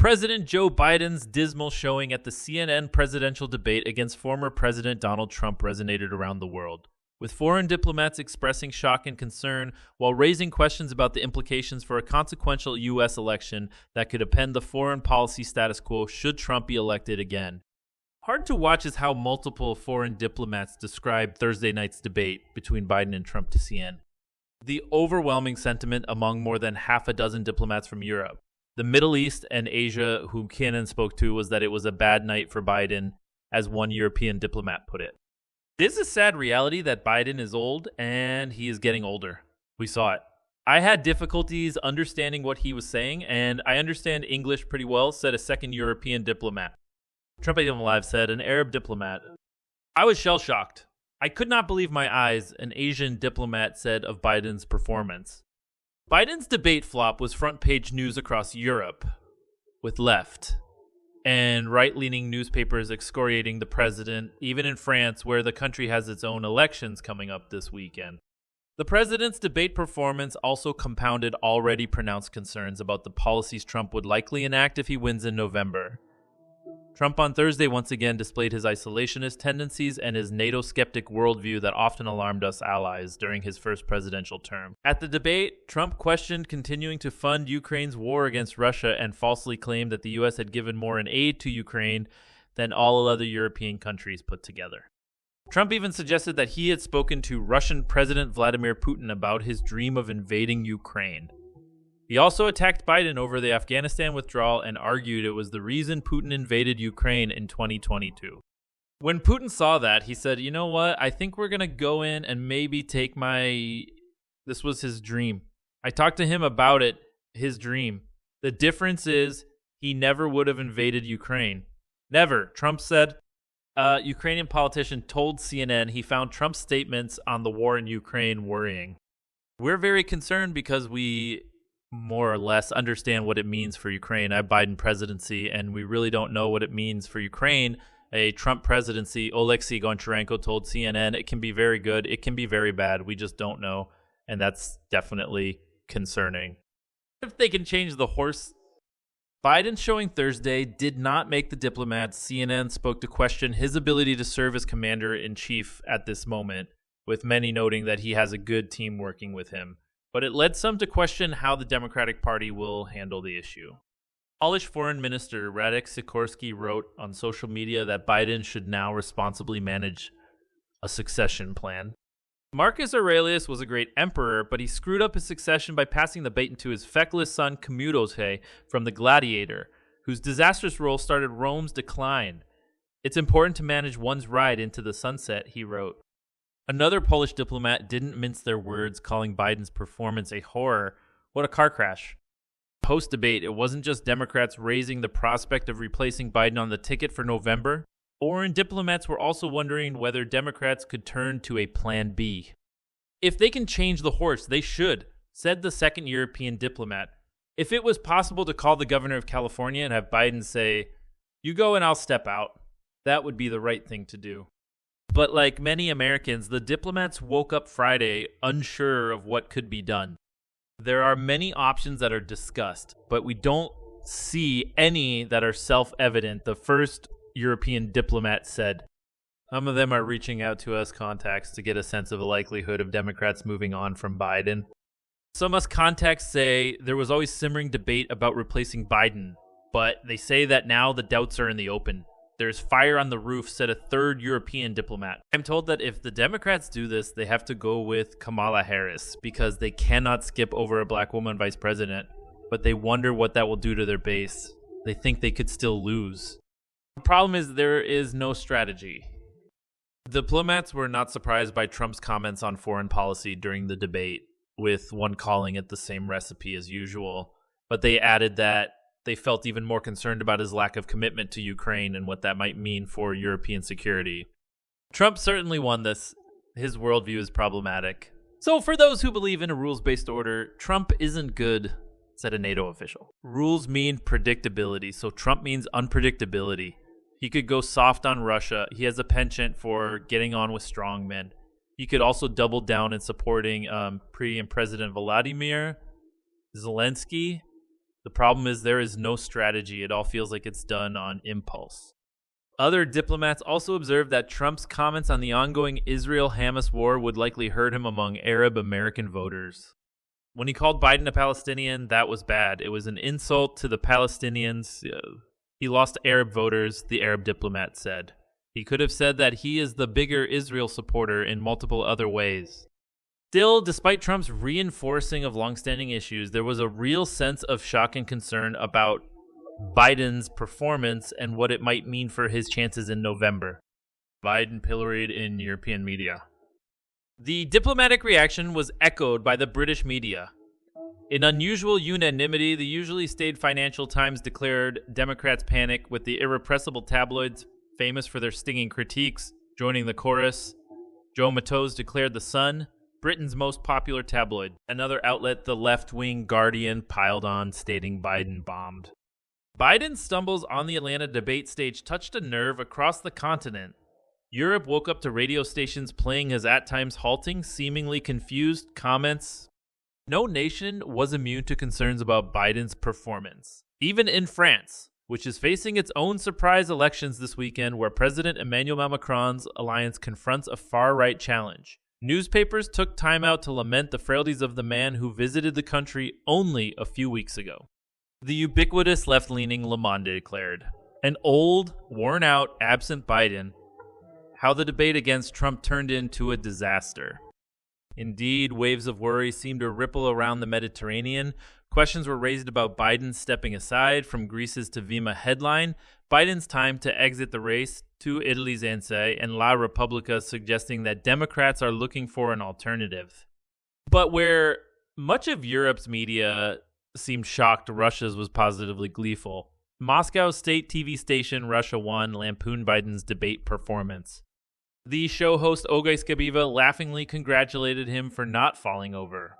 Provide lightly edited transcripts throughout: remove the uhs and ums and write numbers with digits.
President Joe Biden's dismal showing at the CNN presidential debate against former President Donald Trump resonated around the world, with foreign diplomats expressing shock and concern while raising questions about the implications for a consequential U.S. election that could upend the foreign policy status quo should Trump be elected again. Hard to watch is how multiple foreign diplomats described Thursday night's debate between Biden and Trump to CNN. The overwhelming sentiment among more than half a dozen diplomats from Europe, the Middle East, and Asia whom Cannon spoke to was that it was a bad night for Biden, as one European diplomat put it. It is a sad reality that Biden is old, and he is getting older. We saw it. I had difficulties understanding what he was saying, and I understand English pretty well, said a second European diplomat. Trump ain't alive, said an Arab diplomat. I was shell-shocked. I could not believe my eyes, an Asian diplomat said of Biden's performance. Biden's debate flop was front-page news across Europe, with left and right-leaning newspapers excoriating the president, even in France, where the country has its own elections coming up this weekend. The president's debate performance also compounded already pronounced concerns about the policies Trump would likely enact if he wins in November. Trump on Thursday once again displayed his isolationist tendencies and his NATO-skeptic worldview that often alarmed us allies during his first presidential term. At the debate, Trump questioned continuing to fund Ukraine's war against Russia and falsely claimed that the U.S. had given more in aid to Ukraine than all other European countries put together. Trump even suggested that he had spoken to Russian President Vladimir Putin about his dream of invading Ukraine. He also attacked Biden over the Afghanistan withdrawal and argued it was the reason Putin invaded Ukraine in 2022. When Putin saw that, he said, you know what, I think we're going to go in and maybe take This was his dream. I talked to him about it, his dream. The difference is he never would have invaded Ukraine. Never, Trump said. A Ukrainian politician told CNN he found Trump's statements on the war in Ukraine worrying. We're very concerned because we more or less understand what it means for Ukraine. A Biden presidency, and we really don't know what it means for Ukraine. A Trump presidency, Oleksiy Goncharenko told CNN, it can be very good, it can be very bad, we just don't know, and that's definitely concerning. If they can change the horse. Biden's showing Thursday did not make the diplomats. CNN spoke to question his ability to serve as commander-in-chief at this moment, with many noting that he has a good team working with him. But it led some to question how the Democratic Party will handle the issue. Polish Foreign Minister Radek Sikorski wrote on social media that Biden should now responsibly manage a succession plan. Marcus Aurelius was a great emperor, but he screwed up his succession by passing the bait to his feckless son Commodus from the Gladiator, whose disastrous role started Rome's decline. It's important to manage one's ride into the sunset, he wrote. Another Polish diplomat didn't mince their words, calling Biden's performance a horror. What a car crash. Post-debate, it wasn't just Democrats raising the prospect of replacing Biden on the ticket for November. Foreign diplomats were also wondering whether Democrats could turn to a plan B. If they can change the horse, they should, said the second European diplomat. If it was possible to call the governor of California and have Biden say, "You go and I'll step out," that would be the right thing to do. But like many Americans, the diplomats woke up Friday unsure of what could be done. There are many options that are discussed, but we don't see any that are self-evident, the first European diplomat said. Some of them are reaching out to us contacts to get a sense of the likelihood of Democrats moving on from Biden. Some us contacts say there was always simmering debate about replacing Biden, but they say that now the doubts are in the open. There's fire on the roof, said a third European diplomat. I'm told that if the Democrats do this, they have to go with Kamala Harris because they cannot skip over a black woman vice president, but they wonder what that will do to their base. They think they could still lose. The problem is there is no strategy. Diplomats were not surprised by Trump's comments on foreign policy during the debate, with one calling it the same recipe as usual, but they added that they felt even more concerned about his lack of commitment to Ukraine and what that might mean for European security. Trump certainly won this. His worldview is problematic. So for those who believe in a rules-based order, Trump isn't good, said a NATO official. Rules mean predictability, so Trump means unpredictability. He could go soft on Russia. He has a penchant for getting on with strongmen. He could also double down in supporting President Vladimir Zelensky. The problem is there is no strategy. It all feels like it's done on impulse. Other diplomats also observed that Trump's comments on the ongoing Israel-Hamas war would likely hurt him among Arab American voters. When he called Biden a Palestinian, that was bad. It was an insult to the Palestinians. He lost Arab voters, the Arab diplomat said. He could have said that he is the bigger Israel supporter in multiple other ways. Still, despite Trump's reinforcing of longstanding issues, there was a real sense of shock and concern about Biden's performance and what it might mean for his chances in November. Biden pilloried in European media. The diplomatic reaction was echoed by the British media. In unusual unanimity, the usually staid Financial Times declared Democrats panic, with the irrepressible tabloids, famous for their stinging critiques, joining the chorus. Joe Matteau's declared The Sun, Britain's most popular tabloid. Another outlet, the left-wing Guardian, piled on, stating Biden bombed. Biden's stumbles on the Atlanta debate stage touched a nerve across the continent. Europe woke up to radio stations playing his at times halting, seemingly confused comments. No nation was immune to concerns about Biden's performance. Even in France, which is facing its own surprise elections this weekend, where President Emmanuel Macron's alliance confronts a far-right challenge. Newspapers took time out to lament the frailties of the man who visited the country only a few weeks ago. The ubiquitous left-leaning Le Monde declared, an old, worn-out, absent Biden, how the debate against Trump turned into a disaster. Indeed, waves of worry seemed to ripple around the Mediterranean. Questions were raised about Biden stepping aside from Greece's Tavima headline, Biden's time to exit the race, to Italy's Ansei, and La Repubblica suggesting that Democrats are looking for an alternative. But where much of Europe's media seemed shocked, Russia's was positively gleeful. Moscow's state TV station Russia One lampooned Biden's debate performance. The show host Olga Skabiva laughingly congratulated him for not falling over,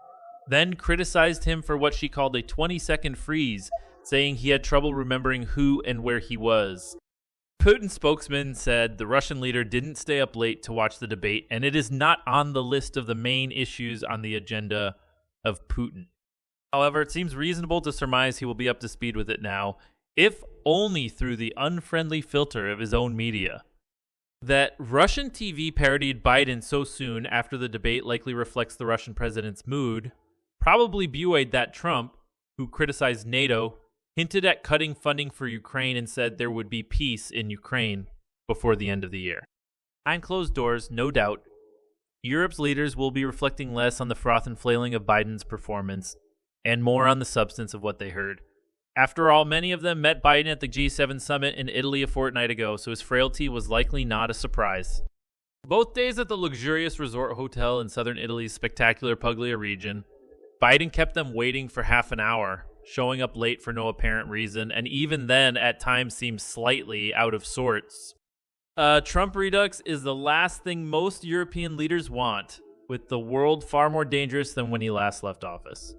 then criticized him for what she called a 20-second freeze, saying he had trouble remembering who and where he was. Putin spokesman said the Russian leader didn't stay up late to watch the debate, and it is not on the list of the main issues on the agenda of Putin. However, it seems reasonable to surmise he will be up to speed with it now, if only through the unfriendly filter of his own media. That Russian TV parodied Biden so soon after the debate likely reflects the Russian president's mood, probably buoyed that Trump, who criticized NATO, hinted at cutting funding for Ukraine and said there would be peace in Ukraine before the end of the year. Behind closed doors, no doubt, Europe's leaders will be reflecting less on the froth and flailing of Biden's performance and more on the substance of what they heard. After all, many of them met Biden at the G7 summit in Italy a fortnight ago, so his frailty was likely not a surprise. Both days at the luxurious resort hotel in southern Italy's spectacular Puglia region, Biden kept them waiting for half an hour, showing up late for no apparent reason, and even then at times seemed slightly out of sorts. Trump redux is the last thing most European leaders want, with the world far more dangerous than when he last left office.